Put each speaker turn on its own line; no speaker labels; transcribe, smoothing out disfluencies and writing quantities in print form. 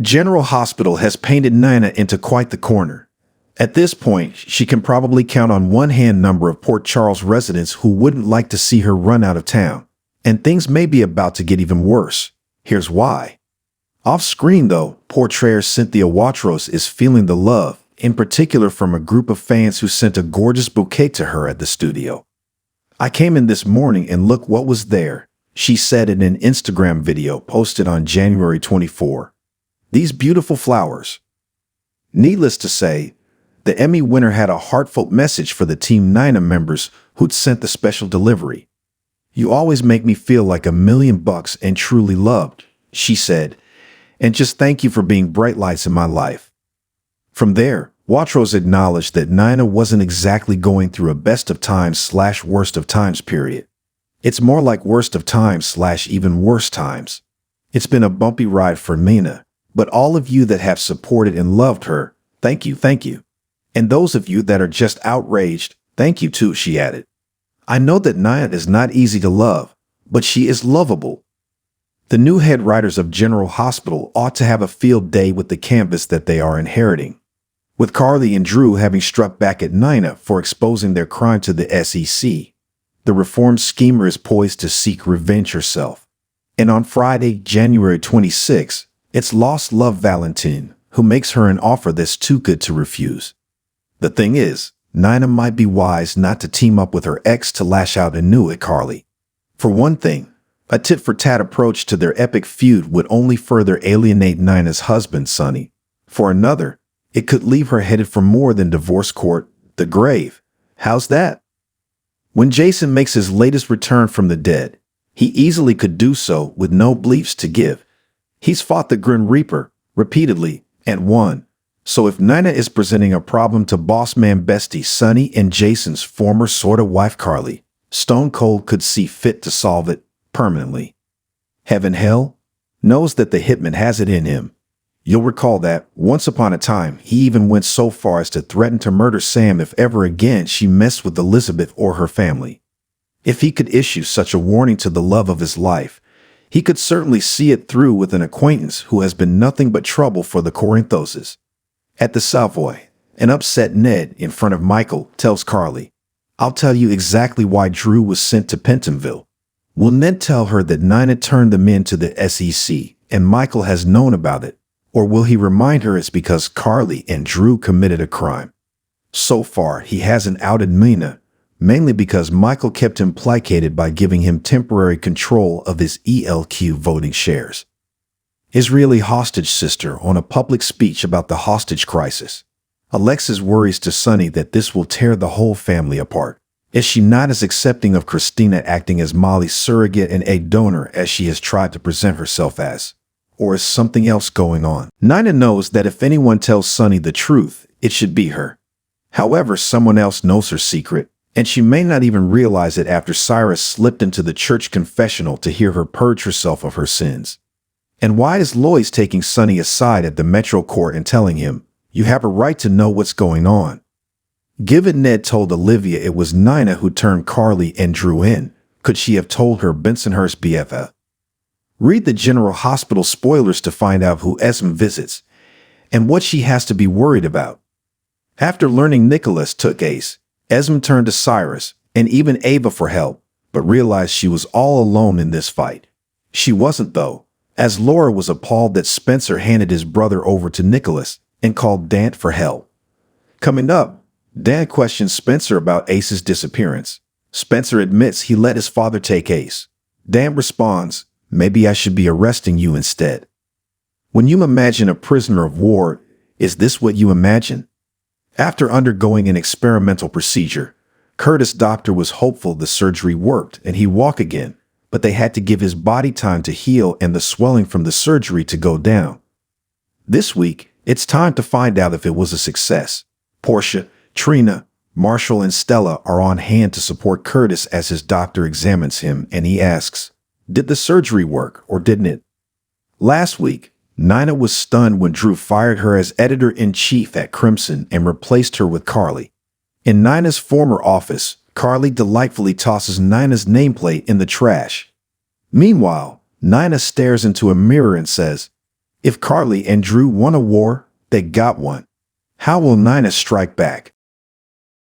General Hospital has painted Nina into quite the corner. At this point, she can probably count on one hand number of Port Charles residents who wouldn't like to see her run out of town. And things may be about to get even worse. Here's why. Off-screen, though, portrayer Cynthia Watros is feeling the love, in particular from a group of fans who sent a gorgeous bouquet to her at the studio. "I came in this morning and look what was there," she said in an Instagram video posted on January 24. "These beautiful flowers." Needless to say, the Emmy winner had a heartfelt message for the Team Nina members who'd sent the special delivery. "You always make me feel like $1,000,000 and truly loved," she said, "and just thank you for being bright lights in my life." From there, Watros acknowledged that Nina wasn't exactly going through a best of times/worst of times period. It's more like worst of times/even worse times. "It's been a bumpy ride for Nina, but all of you that have supported and loved her, thank you, thank you. And those of you that are just outraged, thank you too," she added. "I know that Nina is not easy to love, but she is lovable." The new head writers of General Hospital ought to have a field day with the canvas that they are inheriting. With Carly and Drew having struck back at Nina for exposing their crime to the SEC, the reformed schemer is poised to seek revenge herself. And on Friday, January 26, it's Lost Love Valentine who makes her an offer that's too good to refuse. The thing is, Nina might be wise not to team up with her ex to lash out anew at Carly. For one thing, a tit-for-tat approach to their epic feud would only further alienate Nina's husband, Sonny. For another, it could leave her headed for more than divorce court, the grave. How's that? When Jason makes his latest return from the dead, he easily could do so with no bleeps to give. He's fought the Grim Reaper repeatedly and won. So if Nina is presenting a problem to boss man bestie Sonny and Jason's former sorta wife Carly, Stone Cold could see fit to solve it permanently. Heaven Hell knows that the hitman has it in him. You'll recall that, once upon a time, he even went so far as to threaten to murder Sam if ever again she messed with Elizabeth or her family. If he could issue such a warning to the love of his life, he could certainly see it through with an acquaintance who has been nothing but trouble for the Corinthoses. At the Savoy, an upset Ned in front of Michael tells Carly, "I'll tell you exactly why Drew was sent to Pentonville." Will Ned tell her that Nina turned them in to the SEC and Michael has known about it? Or will he remind her it's because Carly and Drew committed a crime? So far, he hasn't outed Nina, mainly because Michael kept him placated by giving him temporary control of his ELQ voting shares. Israeli hostage sister on a public speech about the hostage crisis. Alexis worries to Sonny that this will tear the whole family apart. Is she not as accepting of Christina acting as Molly's surrogate and egg donor as she has tried to present herself as? Or is something else going on? Nina knows that if anyone tells Sonny the truth, it should be her. However, someone else knows her secret, and she may not even realize it after Cyrus slipped into the church confessional to hear her purge herself of her sins. And why is Lois taking Sonny aside at the Metro Court and telling him, "You have a right to know what's going on"? Given Ned told Olivia it was Nina who turned Carly and Drew in, could she have told her Bensonhurst BFF? Read the General Hospital spoilers to find out who Esme visits and what she has to be worried about. After learning Nicholas took Ace, Esme turned to Cyrus and even Ava for help, but realized she was all alone in this fight. She wasn't, though, as Laura was appalled that Spencer handed his brother over to Nicholas and called Dan for help. Coming up, Dan questions Spencer about Ace's disappearance. Spencer admits he let his father take Ace. Dan responds, "Maybe I should be arresting you instead." When you imagine a prisoner of war, is this what you imagine? After undergoing an experimental procedure, Curtis' doctor was hopeful the surgery worked and he'd walk again, but they had to give his body time to heal and the swelling from the surgery to go down. This week, it's time to find out if it was a success. Portia, Trina, Marshall, and Stella are on hand to support Curtis as his doctor examines him, and he asks, did the surgery work or didn't it? Last week, Nina was stunned when Drew fired her as editor-in-chief at Crimson and replaced her with Carly. In Nina's former office, Carly delightfully tosses Nina's nameplate in the trash. Meanwhile, Nina stares into a mirror and says, If Carly and Drew want a war, they got one. How will Nina strike back?